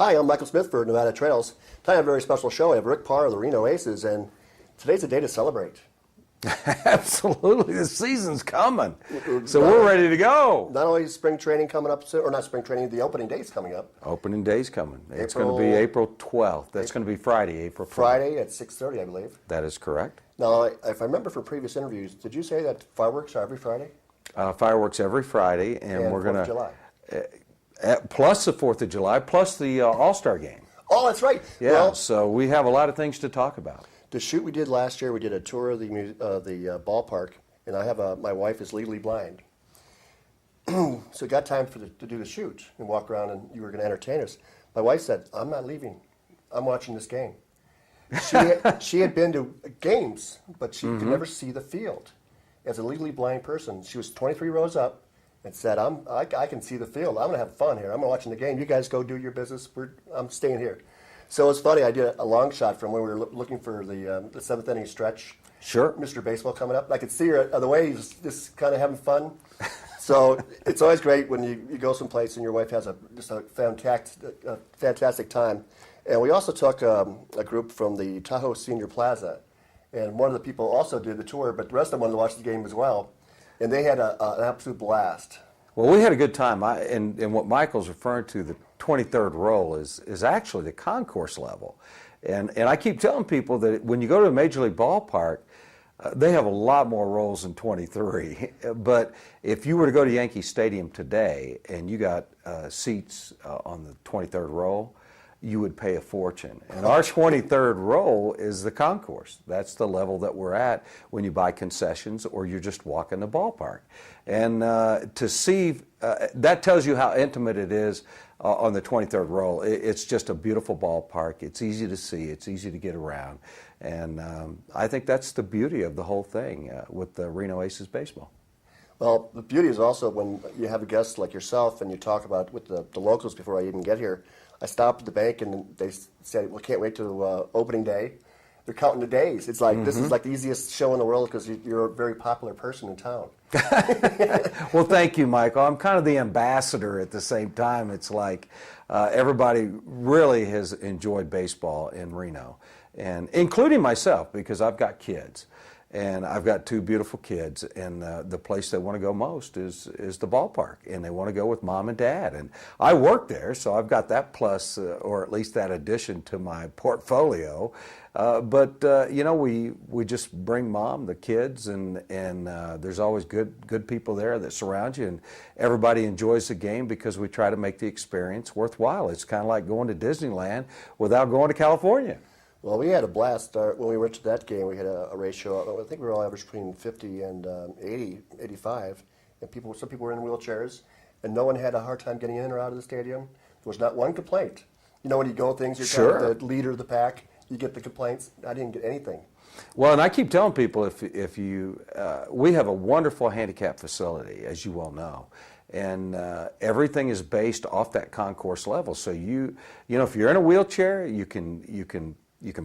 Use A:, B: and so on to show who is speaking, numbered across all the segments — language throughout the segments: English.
A: Hi, I'm Michael Smith for Nevada Trails. Tonight I have a very special show. I have Rick Parr of the Reno Aces, and today's a day to celebrate.
B: Absolutely, the season's coming, so we're ready to go.
A: Not only is spring training coming up, or not spring training, the opening day's coming up.
B: Opening day's coming. It's going to be April 12th. That's going to be Friday, April 12th.
A: Friday at 6:30, I believe.
B: That is correct.
A: Now, if I remember from previous interviews, did you say that fireworks are every Friday?
B: Fireworks every Friday, and we're going to...
A: July.
B: Plus the 4th of July, plus the All-Star game.
A: Oh, that's right.
B: Yeah,
A: well,
B: so we have a lot of things to talk about.
A: The shoot we did last year, we did a tour of the ballpark, and I have my wife is legally blind. So we got time to do the shoot and walk around, and you were going to entertain us. My wife said, I'm not leaving. I'm watching this game. She had been to games, but she could never see the field. As a legally blind person, she was 23 rows up and said, I can see the field. I'm going to have fun here. I'm watching the game. You guys go do your business. I'm staying here. So it's funny. I did a long shot from when we were looking for the seventh inning stretch.
B: Sure.
A: Mr. Baseball coming up. I could see her the way he's just kind of having fun. So it's always great when you go someplace and your wife has just a fantastic time. And we also took a group from the Tahoe Senior Plaza. And one of the people also did the tour, but the rest of them wanted to watch the game as well. And they had an absolute blast.
B: Well, we had a good time. And what Michael's referring to, the 23rd row, is actually the concourse level. And I keep telling people that when you go to a Major League ballpark, they have a lot more rows than 23. But if you were to go to Yankee Stadium today and you got seats on the 23rd row, you would pay a fortune. And our 23rd row is the concourse. That's the level that we're at when you buy concessions or you're just walking the ballpark. And to see, that tells you how intimate it is on the 23rd row. It's just a beautiful ballpark. It's easy to see. It's easy to get around. And I think that's the beauty of the whole thing with the Reno Aces baseball.
A: Well, the beauty is also when you have a guest like yourself and you talk about with the locals before I even get here. I stopped at the bank and they said, "Well, can't wait till opening day." They're counting the days. It's like this is like the easiest show in the world because you're a very popular person in town.
B: Well, thank you, Michael. I'm kind of the ambassador at the same time. It's like everybody really has enjoyed baseball in Reno, and including myself because I've got kids. And I've got two beautiful kids, and the place they want to go most is the ballpark, and they want to go with mom and dad. And I work there, so I've got that plus, or at least that addition to my portfolio. But you know, we just bring mom, the kids, and there's always good people there that surround you, and everybody enjoys the game because we try to make the experience worthwhile. It's kind of like going to Disneyland without going to California.
A: Well, we had a blast. When we went to that game, we had a ratio, I think we were all average between 50 and 80, 85. And some people were in wheelchairs, and no one had a hard time getting in or out of the stadium. There was not one complaint. You know, when you go things, you're
B: Sure.
A: kind of the leader of the pack, you get the complaints. I didn't get anything.
B: Well, and I keep telling people if you, we have a wonderful handicap facility, as you well know. And everything is based off that concourse level. So you know, if you're in a wheelchair, you can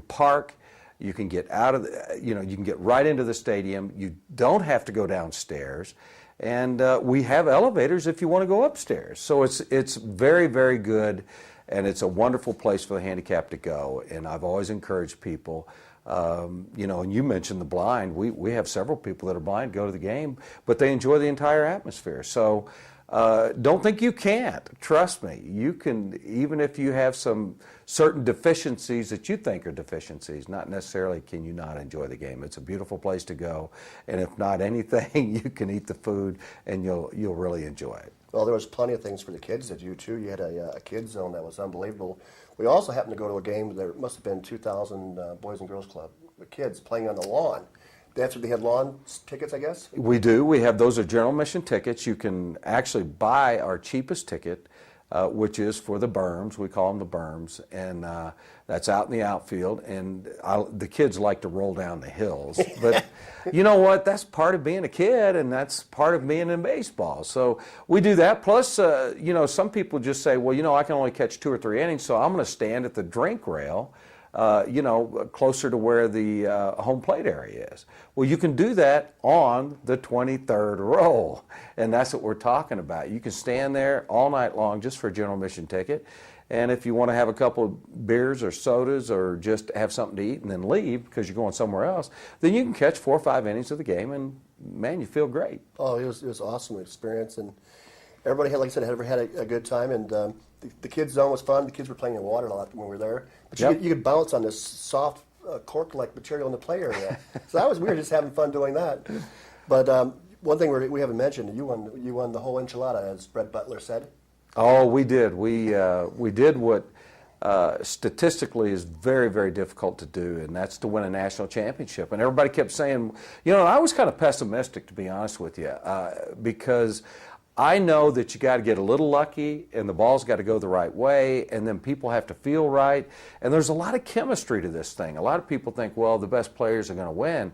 B: park, you can get out of the, you can get right into the stadium. You don't have to go downstairs, and we have elevators if you want to go upstairs. So it's very, very good, and it's a wonderful place for the handicapped to go. And I've always encouraged people, and you mentioned the blind. We have several people that are blind go to the game, but they enjoy the entire atmosphere. So don't think you can't. Trust me, you can, even if you have some certain deficiencies that you think are deficiencies, not necessarily can you not enjoy the game. It's a beautiful place to go, and if not anything, you can eat the food and you'll really enjoy it.
A: Well, there was plenty of things for the kids to do, too. You had a kids zone that was unbelievable. We also happened to go to a game, there must have been 2,000 Boys and Girls Club, with kids playing on the lawn. They had lawn tickets, I guess?
B: We do. We have, those are general admission tickets. You can actually buy our cheapest ticket, which is for the berms. We call them the berms, and that's out in the outfield. And the kids like to roll down the hills. But you know what? That's part of being a kid, and that's part of being in baseball. So we do that. Plus, some people just say, well, I can only catch 2 or 3 innings, so I'm going to stand at the drink rail. Closer to where the home plate area is. Well, you can do that on the 23rd row, and that's what we're talking about. You can stand there all night long just for a general admission ticket, And if you want to have a couple of beers or sodas or just have something to eat and then leave because you're going somewhere else, then you can catch 4 or 5 innings of the game, and man, you feel great.
A: Oh, it was an awesome experience, and everybody had, like I said, had a good time, and the kids' zone was fun. The kids were playing in water a lot when we were there, but you could bounce on this soft cork-like material in the play area. So that was weird, just having fun doing that. But one thing we haven't mentioned, you won the whole enchilada, as Brett Butler said.
B: Oh, we did. We did what statistically is very, very difficult to do, and that's to win a national championship. And everybody kept saying, I was kind of pessimistic, to be honest with you, because I know that you got to get a little lucky, and the ball's got to go the right way, and then people have to feel right. And there's a lot of chemistry to this thing. A lot of people think, well, the best players are going to win.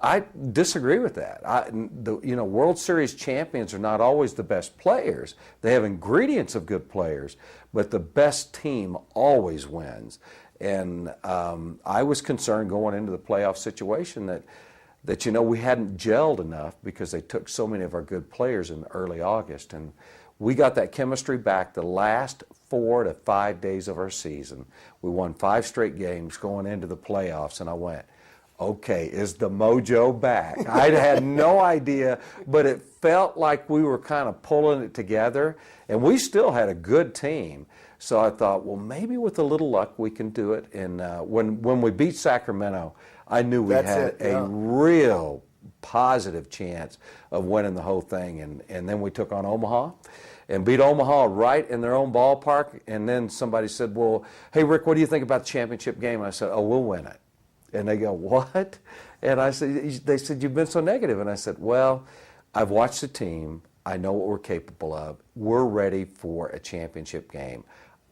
B: I disagree with that. World Series champions are not always the best players. They have ingredients of good players, but the best team always wins. And I was concerned going into the playoff situation that we hadn't gelled enough because they took so many of our good players in early August. And we got that chemistry back the last 4 to 5 days of our season. We won 5 straight games going into the playoffs, and I went, okay, is the mojo back? I had no idea, but it felt like we were kind of pulling it together, and we still had a good team. So I thought, well, maybe with a little luck we can do it. And when we beat Sacramento, I knew we had a real positive chance of winning the whole thing. And then we took on Omaha and beat Omaha right in their own ballpark. And then somebody said, well, hey, Rick, what do you think about the championship game? And I said, oh, we'll win it. And they go, what? And they said, you've been so negative. And I said, well, I've watched the team. I know what we're capable of. We're ready for a championship game.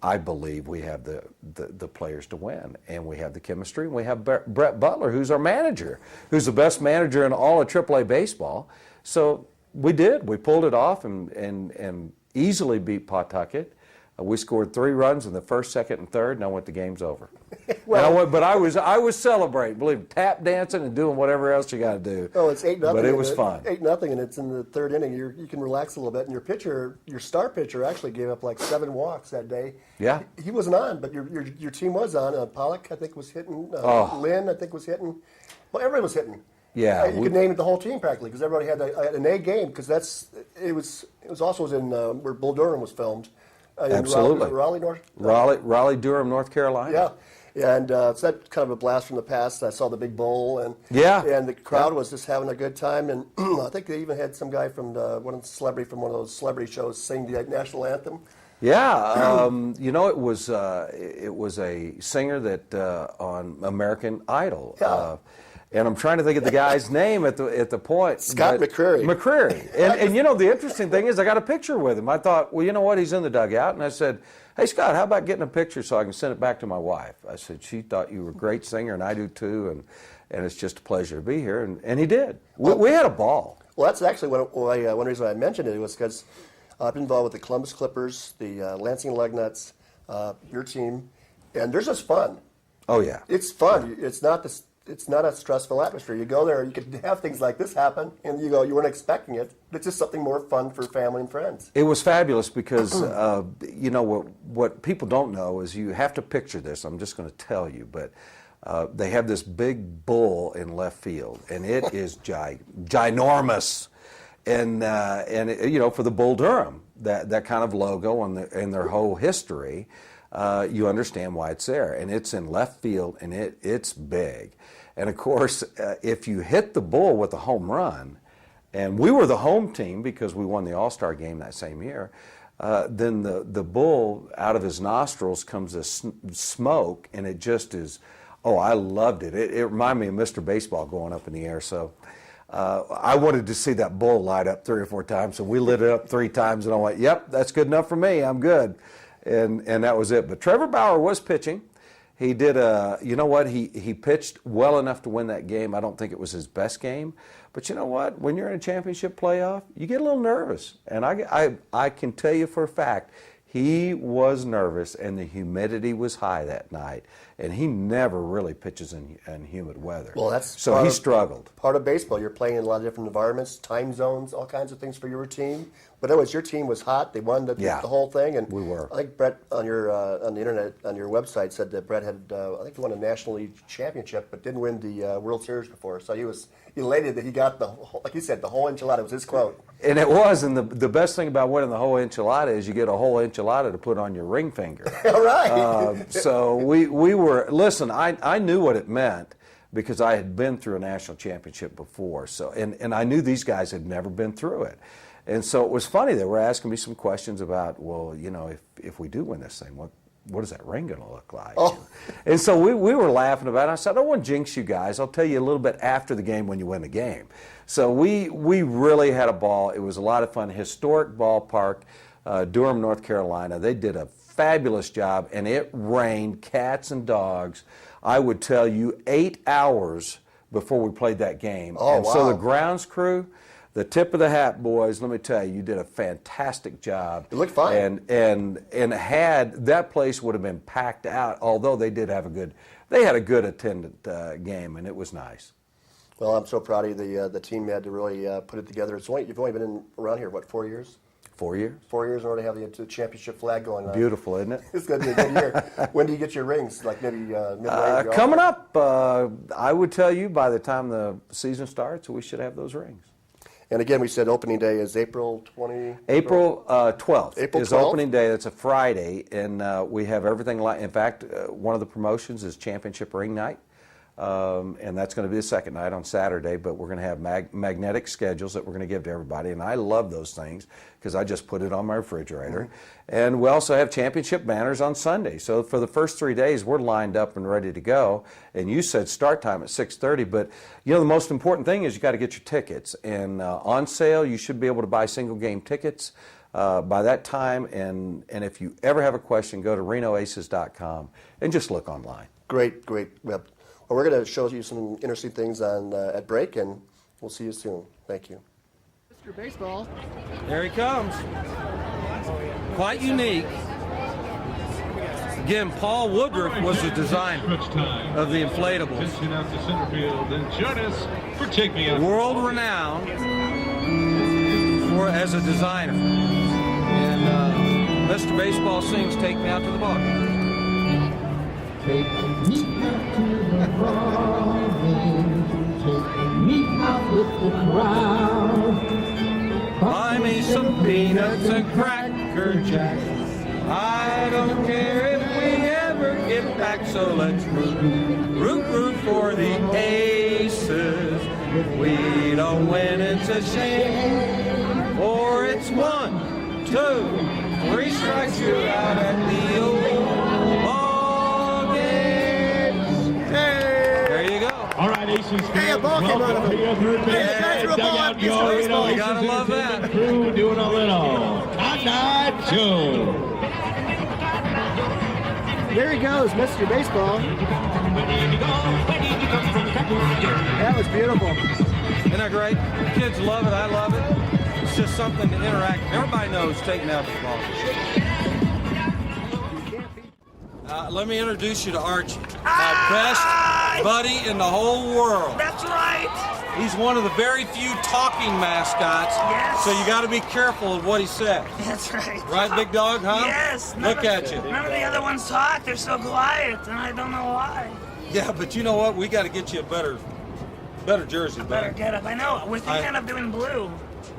B: I believe we have the players to win, and we have the chemistry, and we have Brett Butler, who's our manager, who's the best manager in all of AAA baseball. So we did. We pulled it off and easily beat Pawtucket. We scored 3 runs in the first, second, and third, and I went, the game's over. But I was celebrating, believe tap dancing and doing whatever else you got to do.
A: Oh, it's 8-0.
B: But it was fun.
A: 8-0, and it's in the third inning. You can relax a little bit. And your star pitcher, actually gave up like 7 walks that day.
B: Yeah,
A: he wasn't on, but your team was on. Pollock, I think, was hitting. Lynn, I think, was hitting. Well, everybody was hitting.
B: Yeah,
A: you could name it the whole team practically because everybody had an A game because it was also in where Bull Durham was filmed.
B: Absolutely.
A: Raleigh,
B: Durham, North Carolina.
A: Yeah, and so that's kind of a blast from the past. I saw the big bowl, and the crowd was just having a good time. And I think they even had some guy from one of those celebrity shows sing the national anthem.
B: Yeah, it was a singer that on American Idol.
A: Yeah.
B: And I'm trying to think of the guy's name at the point.
A: Scott McCreery.
B: And the interesting thing is I got a picture with him. I thought, well, you know what? He's in the dugout. And I said, hey, Scott, how about getting a picture so I can send it back to my wife? I said, she thought you were a great singer, and I do too. And it's just a pleasure to be here. And he did. We had a ball.
A: Well, that's actually one reason I mentioned it was because I've been involved with the Columbus Clippers, the Lansing Lugnuts, your team, and there's just fun.
B: Oh, yeah.
A: It's fun. Yeah. It's not a stressful atmosphere. You go there, you could have things like this happen, and you weren't expecting it. It's just something more fun for family and friends.
B: It was fabulous because, what people don't know is you have to picture this. I'm just going to tell you, but they have this big bull in left field, and it is ginormous. And for the Bull Durham, that kind of logo and their whole history, you understand why it's there. And it's in left field, and it's big. And, of course, if you hit the bull with a home run, and we were the home team because we won the All-Star game that same year, then the bull, out of his nostrils comes this smoke, and it just is, I loved it. It reminded me of Mr. Baseball going up in the air. So I wanted to see that bull light up 3 or 4 times, so we lit it up 3 times, and I went, yep, that's good enough for me. I'm good. And that was it. But Trevor Bauer was pitching. He did he pitched well enough to win that game. I don't think it was his best game. But you know what? When you're in a championship playoff, you get a little nervous. And I can tell you for a fact, He was nervous, and the humidity was high that night, and he never really pitches in humid weather.
A: Well, that's
B: so he struggled.
A: Part of baseball, you're playing in a lot of different environments, time zones, all kinds of things for your team. But anyways, your team was hot. They won the whole thing, and
B: we were.
A: I think Brett on the internet on your website said that Brett had I think he won a National League championship, but didn't win the World Series before. So he was elated that he got like you said, the whole enchilada was his quote.
B: And it was, and the best thing about winning the whole enchilada is you get a whole enchilada to put on your ring finger.
A: All right.
B: So we were, listen, I knew what it meant because I had been through a national championship before. So and I knew these guys had never been through it. And so it was funny. They were asking me some questions about, well, you know, if we do win this thing, what is that ring going to look like?
A: Oh.
B: And so we were laughing about it. I said, I don't want to jinx you guys. I'll tell you a little bit after the game when you win the game. So we really had a ball. It was a lot of fun. Historic ballpark, Durham, North Carolina. They did a fabulous job, and it rained cats and dogs. I would tell you 8 hours before we played that game.
A: Oh,
B: and
A: wow.
B: so the grounds crew, the tip of the hat, boys, let me tell you, you did a fantastic job.
A: It looked fine.
B: And had that place would have been packed out, although they did have they had a good attendant game, and it was nice.
A: Well, I'm so proud of you. The team had to really put it together. You've only been around here, what, 4 years?
B: 4 years.
A: 4 years in order to have the championship flag going on.
B: Beautiful, isn't it?
A: It's going to be a good year. When do you get your rings? Like maybe midway?
B: Coming up, I would tell you by the time the season starts, we should have those rings.
A: And again, we said opening day is April 20?
B: April 12th
A: April
B: is
A: 12th?
B: opening day. That's a Friday, and we have everything. In fact, one of the promotions is Championship Ring Night, and that's going to be the second night on Saturday, but we're going to have magnetic schedules that we're going to give to everybody, and I love those things because I just put it on my refrigerator. Mm-hmm. And we also have championship banners on Sunday. So for the first 3 days, we're lined up and ready to go. And you said start time at 6:30, but you know the most important thing is you got to get your tickets. And on sale, you should be able to buy single game tickets by that time. And if you ever have a question, go to renoaces.com and just look online.
A: Great web. Well, we're going to show you some interesting things at break, and we'll see you soon. Thank you. Mr. Baseball.
C: There he comes. Quite unique. Again, Paul Woodruff was the designer of the inflatables.
D: Pitching out to center field, and join us for Take Me Out.
C: World renowned as a designer. And Mr. Baseball sings "Take Me Out to the Ball."
E: Take me out to the ballgame, take me out with the crowd.
C: Buy me some peanuts and Cracker Jack. I don't care if we ever get back, so let's root for the Aces. If we don't win, it's a shame. Or it's 1, 2, 3 strikes, you're out at the old ball game. Hey, there you go.
D: All right, Aces fans,
A: Hey, a ball came out of it.
D: Dugout, your Reno
C: You gotta
D: Aces
C: love
D: and
C: that.
D: crew doing a little Hot Joe.
A: There he goes, Mr. Baseball. That was beautiful.
C: Isn't that great? Kids love it. I love it. It's just something to interact. Everybody knows taking out the ball. Let me introduce you to Archie, my best buddy in the whole world.
F: That's right.
C: He's one of the very few talking mascots,
F: Yes.
C: so you got to be careful of what he says.
F: That's right.
C: Right, big dog, huh?
F: Yes.
C: Look at you.
F: None of the other ones talk. They're so quiet, and I don't know why.
C: Yeah, but you know what? We got to get you a better jersey.
F: Better
C: bud.
F: get up. I know. We're thinking of doing blue.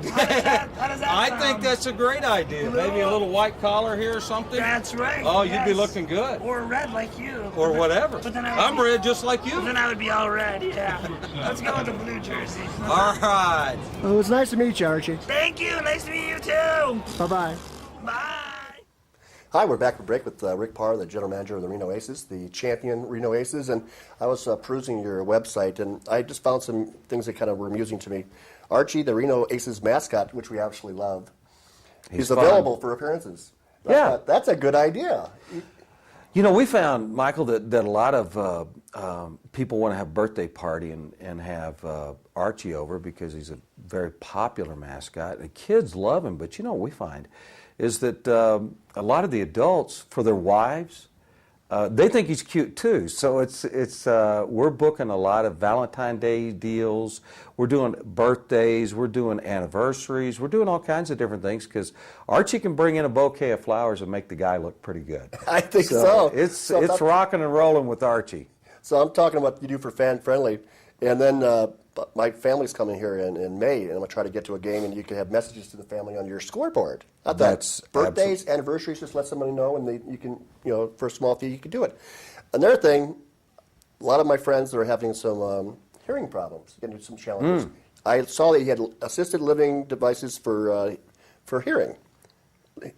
F: How does that
C: I
F: sound?
C: think that's a great idea. Maybe a little white collar here or something.
F: That's right.
C: Oh, you'd be
F: yes.
C: looking good.
F: Or red like you.
C: Or whatever.
F: But then
C: I'm red just like you.
F: Then I would be all red, yeah. Let's go with the blue jersey.
C: All right.
A: Well, it was nice to meet you, Archie.
F: Thank you. Nice to meet you, too.
A: Bye-bye.
F: Bye.
A: Hi, we're back from break with Rick Parr, the general manager of the Reno Aces, the champion Reno Aces, and I was perusing your website, and I just found some things that kind of were amusing to me. Archie, the Reno Aces mascot, which we absolutely love, is
B: fun.
A: available for appearances.
B: Yeah.
A: That's a good idea.
B: You know, we found, Michael, that a lot of people want to have a birthday party and have Archie over because he's a very popular mascot. And kids love him, but you know what we find is that a lot of the adults, for their wives, they think he's cute too. So we're booking a lot of Valentine's Day deals. We're doing birthdays. We're doing anniversaries. We're doing all kinds of different things because Archie can bring in a bouquet of flowers and make the guy look pretty good.
A: I think so.
B: It's rocking and rolling with Archie.
A: So I'm talking about what you do for fan friendly, and then my family's coming here in May, and I'm gonna try to get to a game, and you can have messages to the family on your scoreboard.
B: That's
A: birthdays, anniversaries. Just let somebody know, and you can, for a small fee, you can do it. Another thing, a lot of my friends are having some hearing problems, getting some challenges. I saw that you had assisted living devices for hearing,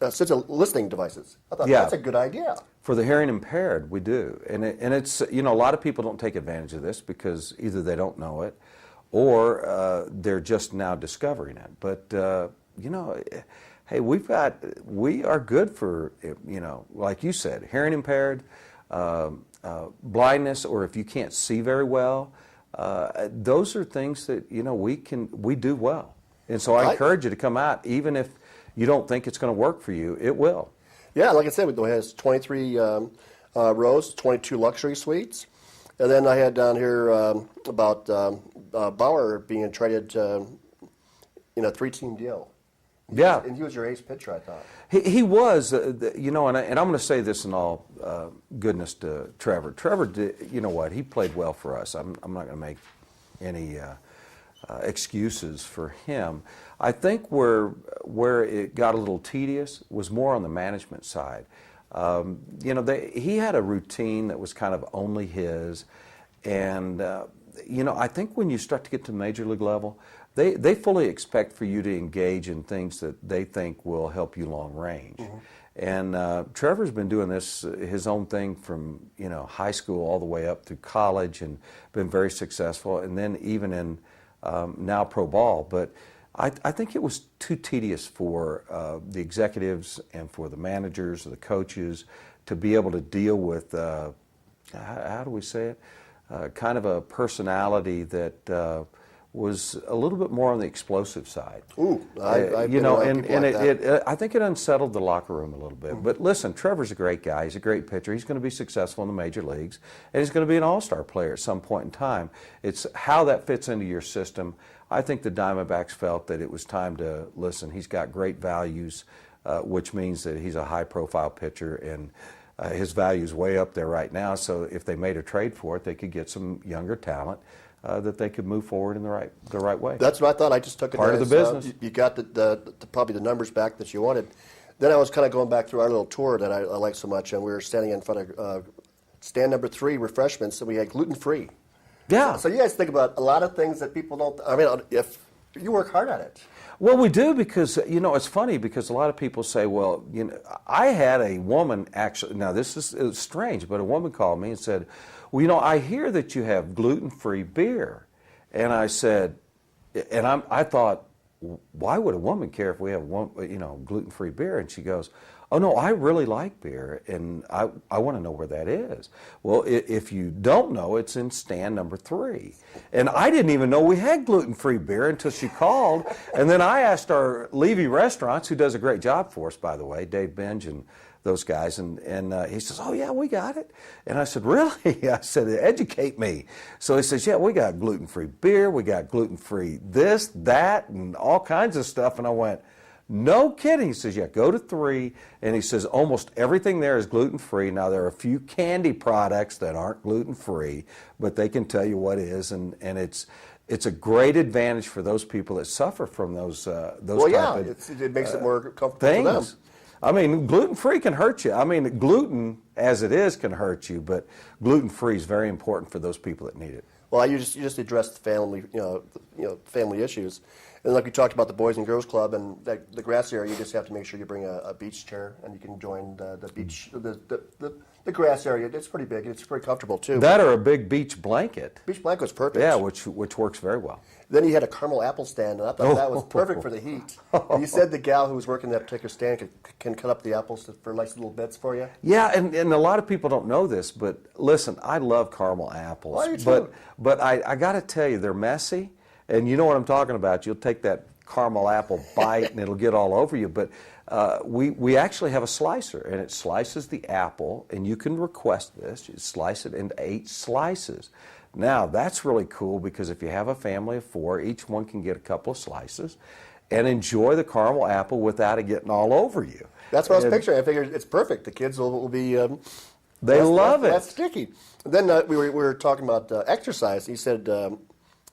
A: assisted listening devices. I thought that's a good idea.
B: For the hearing impaired, we do, and it's a lot of people don't take advantage of this because either they don't know it, or they're just now discovering it. But hey, we are good for like you said, hearing impaired, blindness, or if you can't see very well, those are things that we do well, and so I encourage you to come out, even if you don't think it's going to work for you, it will.
A: Yeah, like I said, it has 23 rows, 22 luxury suites. And then I had down here about Bauer being traded in a 3-team deal.
B: Yeah.
A: And he was your ace pitcher, I thought.
B: He was, and I'm going to say this in all goodness to Trevor. Trevor, you know what, he played well for us. I'm not going to make any excuses for him. I think where it got a little tedious was more on the management side. He had a routine that was kind of only his, and I think when you start to get to major league level, they fully expect for you to engage in things that they think will help you long range. And Trevor's been doing this his own thing from high school all the way up through college, and been very successful, and then even in now pro ball. But I think it was too tedious for the executives and for the managers or the coaches to be able to deal with, how do we say it, kind of a personality that was a little bit more on the explosive side.
A: Ooh, I
B: think it unsettled the locker room a little bit. But listen, Trevor's a great guy. He's a great pitcher. He's going to be successful in the major leagues, and he's going to be an all-star player at some point in time. It's how that fits into your system. I think the Diamondbacks felt that it was time to listen. He's got great values, which means that he's a high-profile pitcher, and his value's way up there right now. So if they made a trade for it, they could get some younger talent that they could move forward in the right way.
A: That's what I thought. I just took it
B: part
A: as,
B: of the business.
A: You got probably the numbers back that you wanted. Then I was kind of going back through our little tour that I like so much, and we were standing in front of stand number 3 refreshments, and we had gluten-free.
B: Yeah.
A: So you guys think about a lot of things that people don't. I mean, if you work hard at it.
B: Well, we do, because it's funny because a lot of people say, well, I had a woman actually. Now this is strange, but a woman called me and said, well, I hear that you have gluten-free beer, and I said, and I thought, why would a woman care if we have gluten-free beer? And she goes, oh no, I really like beer, and I want to know where that is. Well, if you don't know, it's in stand number 3. And I didn't even know we had gluten-free beer until she called. And then I asked our Levy Restaurants, who does a great job for us, by the way, Dave Binge and those guys, and he says, oh yeah, we got it. And I said, really? I said, educate me. So he says, yeah, we got gluten-free beer, we got gluten-free this, that, and all kinds of stuff. And I went, no kidding. He says, yeah, go to 3. And he says, almost everything there is gluten-free. Now, there are a few candy products that aren't gluten-free, but they can tell you what is. And it's a great advantage for those people that suffer from those
A: it makes it more comfortable
B: things.
A: for them.
B: I mean, gluten-free can hurt you. I mean, gluten as it is can hurt you, but gluten-free is very important for those people that need it.
A: Well, you just addressed family, family issues, and like we talked about the Boys and Girls Club and the grass area. You just have to make sure you bring a beach chair, and you can join the beach, the grass area. It's pretty big. It's pretty comfortable too.
B: That or a big beach blanket.
A: Beach blanket was perfect.
B: Yeah, which works very well.
A: Then he had a caramel apple stand, and I thought that was perfect for the heat. And he said the gal who was working that particular stand can cut up the apples for nice little bits for you.
B: Yeah, and a lot of people don't know this, but listen, I love caramel apples.
A: Why do you
B: But I got to tell you, they're messy, and you know what I'm talking about. You'll take that caramel apple bite, and it'll get all over you. But we actually have a slicer, and it slices the apple, and you can request this. You slice it into 8 slices. Now, that's really cool because if you have a family of 4, each one can get a couple of slices and enjoy the caramel apple without it getting all over you.
A: That's what I was picturing. I figured it's perfect. The kids will be
B: they love it.
A: That's sticky. And then we were talking about exercise. He said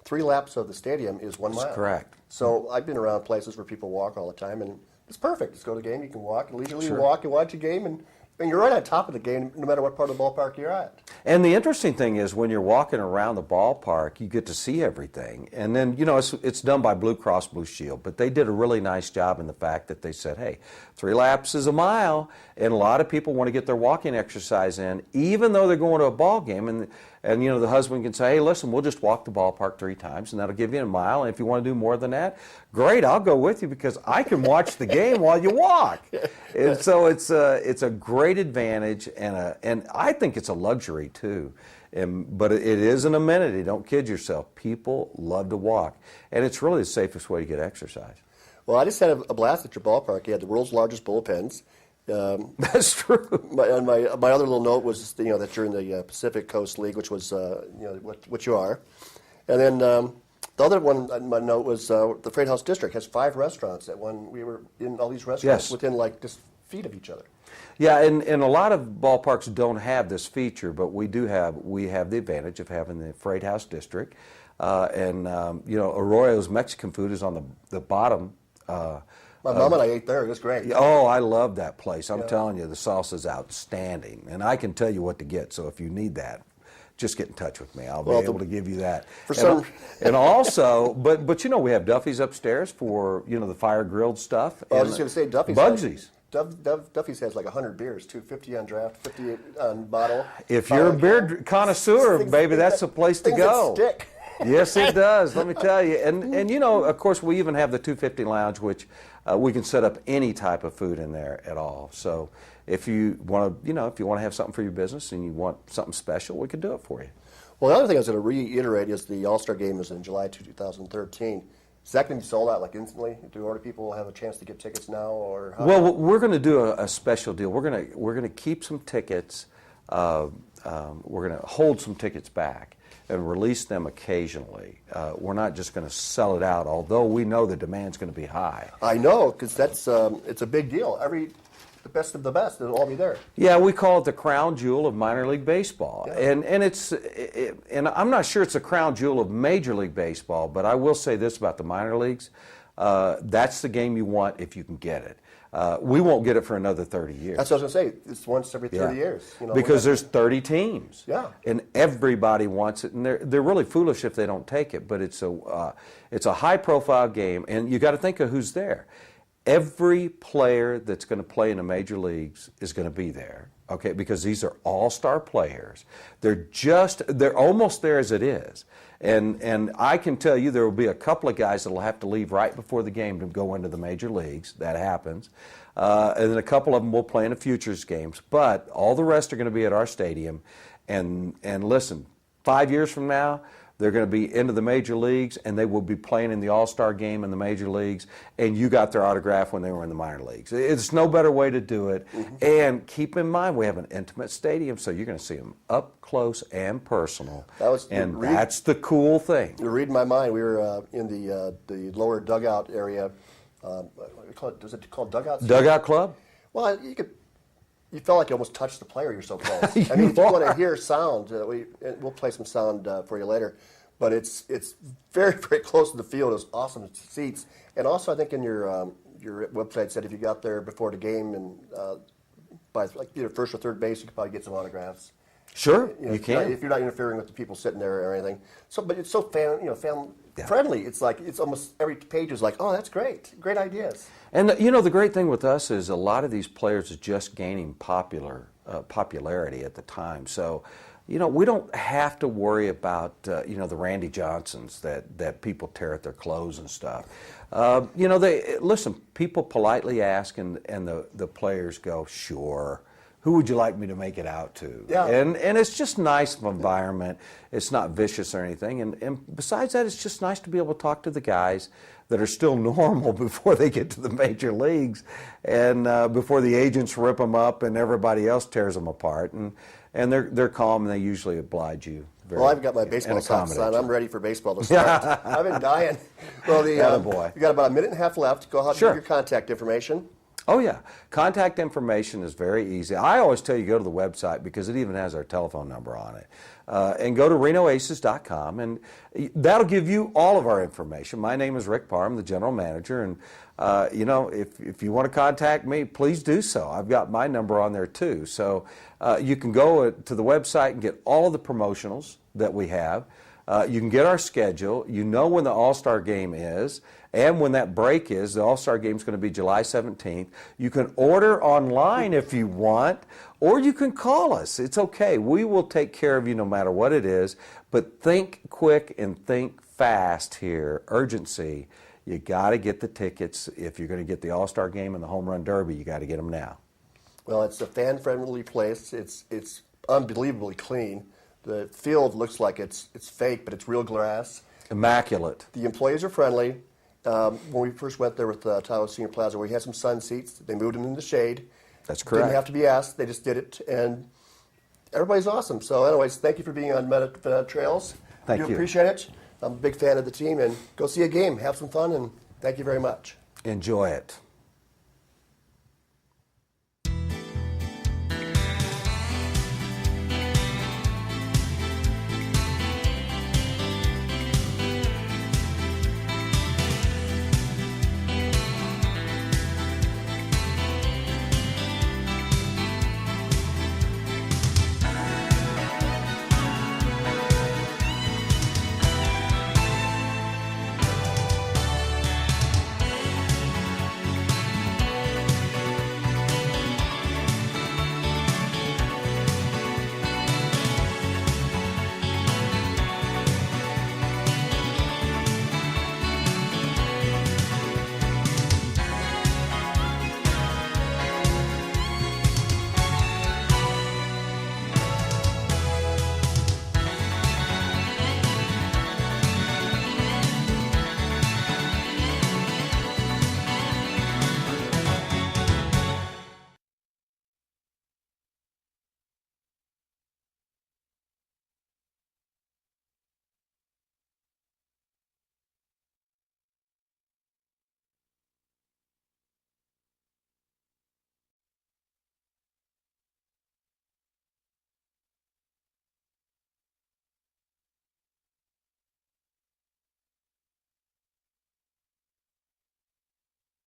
A: 3 laps of the stadium is 1 mile.
B: That's correct.
A: So I've been around places where people walk all the time, and it's perfect. Just go to the game, you can walk, and leisurely
B: Sure.
A: walk and watch a game, and you're right on top of the game no matter what part of the ballpark you're at.
B: And the interesting thing is when you're walking around the ballpark, you get to see everything. And then, it's done by Blue Cross Blue Shield, but they did a really nice job in the fact that they said, hey, 3 laps is a mile, and a lot of people want to get their walking exercise in, even though they're going to a ball game. And the husband can say, hey, listen, we'll just walk the ballpark 3 times, and that'll give you a mile. And if you want to do more than that, great, I'll go with you because I can watch the game while you walk. And so it's a great advantage, and I think it's a luxury too. But it is an amenity. Don't kid yourself. People love to walk, and it's really the safest way to get exercise.
A: Well, I just had a blast at your ballpark. You had the world's largest bullpens.
B: That's true.
A: My other little note was that you're in the Pacific Coast League, which was what you are, and then the other one my note was the Freight House District has 5 restaurants. We were in all these restaurants
B: Yes.
A: within just feet of each other.
B: Yeah, and a lot of ballparks don't have this feature, but we have the advantage of having the Freight House District, Arroyo's Mexican food is on the bottom.
A: My mom and I ate there. It was great.
B: Oh, I love that place. I'm telling you, the sauce is outstanding, and I can tell you what to get. So if you need that, just get in touch with me. I'll be able to give you that. And also, but we have Duffy's upstairs for the fire grilled stuff.
A: I was just going to say Duffy's.
B: Bugsy's.
A: Duffy's has like 100 beers, 250 on draft, 50 on bottle.
B: If you're a beer connoisseur, baby, that's the place to go.
A: That stick.
B: Yes, it does. Let me tell you. And of course, we even have the 250 Lounge, which we can set up any type of food in there at all. So if you want to, have something for your business and you want something special, we can do it for you.
A: Well, the other thing I was going to reiterate is the All-Star Game is in July 2013. Is that going to be sold out instantly? Do other people have a chance to get tickets now, or how?
B: Well, we're going to do a special deal. We're going to keep some tickets. We're going to hold some tickets back and release them occasionally. We're not just going to sell it out, although we know the demand's going to be high.
A: I know, because that's it's a big deal. The best of the best, it'll all be there.
B: Yeah, we call it the crown jewel of minor league baseball,
A: Yeah.
B: and I'm not sure it's the crown jewel of Major League Baseball, but I will say this about the minor leagues: that's the game you want if you can get it. We won't get it for another 30 years.
A: That's what I was going to say. It's once every 30 years.
B: Because there's 30 teams.
A: Yeah.
B: And everybody wants it, and they're really foolish if they don't take it. But it's a high-profile game, and you got to think of who's there. Every player that's going to play in the major leagues is going to be there, okay? Because these are all-star players. They're almost there as it is. And I can tell you there will be a couple of guys that will have to leave right before the game to go into the major leagues. That happens. And then a couple of them will play in the futures games. But all the rest are going to be at our stadium. And listen, 5 years from now, they're going to be into the major leagues, and they will be playing in the All-Star game in the major leagues, and you got their autograph when they were in the minor leagues. It's no better way to do it. Mm-hmm. And keep in mind, we have an intimate stadium, so you're going to see them up close and personal. That's the cool thing.
A: You're reading my mind. We were in the lower dugout area. Is it called dugout?
B: Dugout club?
A: Well, you felt like you almost touched the player. You're so close. I mean, if you want to hear sound, we'll play some sound for you later. But it's very, very close to the field. It's awesome seats. And also, I think in your website said if you got there before the game and by either first or third base, you could probably get some autographs.
B: Sure, you can.
A: If you're not interfering with the people sitting there or anything. So, but it's so fan friendly. It's like it's almost every page is like, oh, that's great ideas.
B: And the great thing with us is a lot of these players are just gaining popularity at the time. So we don't have to worry about, the Randy Johnsons that people tear at their clothes and stuff. Listen, people politely ask, and the players go, sure. Who would you like me to make it out to?
A: Yeah.
B: And it's just nice environment. It's not vicious or anything. And besides that, it's just nice to be able to talk to the guys that are still normal before they get to the major leagues, and before the agents rip them up and everybody else tears them apart. And they're calm, and they usually oblige you.
A: Well, I've got my baseball
B: and
A: socks on.
B: accommodate
A: I'm ready for baseball to start. I've been dying. Well,
B: Attaboy.
A: we got about a minute and a half left. Go ahead and
B: Sure.
A: give your contact information.
B: Oh, yeah. Contact information is very easy. I always tell you go to the website because it even has our telephone number on it. And go to renoaces.com, and that'll give you all of our information. My name is Rick Parr. I'm the general manager, and if you want to contact me, please do so. I've got my number on there too. So you can go to the website and get all of the promotionals that we have. You can get our schedule. You know when the All-Star game is and when that break is. The All-Star game is going to be July 17th. You can order online if you want, or you can call us. It's okay. We will take care of you no matter what it is. But think quick and think fast here. Urgency. You got to get the tickets. If you're going to get the All-Star game and the Home Run Derby, you got to get them now.
A: Well, it's a fan-friendly place. It's unbelievably clean. The field looks like it's fake, but it's real grass.
B: Immaculate.
A: The employees are friendly. When we first went there with Tahoe Senior Plaza, we had some sun seats. They moved them in the shade.
B: That's correct.
A: Didn't have to be asked. They just did it, and everybody's awesome. So anyways, thank you for being on Meta Trails.
B: Thank you.
A: Appreciate it. I'm a big fan of the team, and go see a game. Have some fun, and thank you very much.
B: Enjoy it.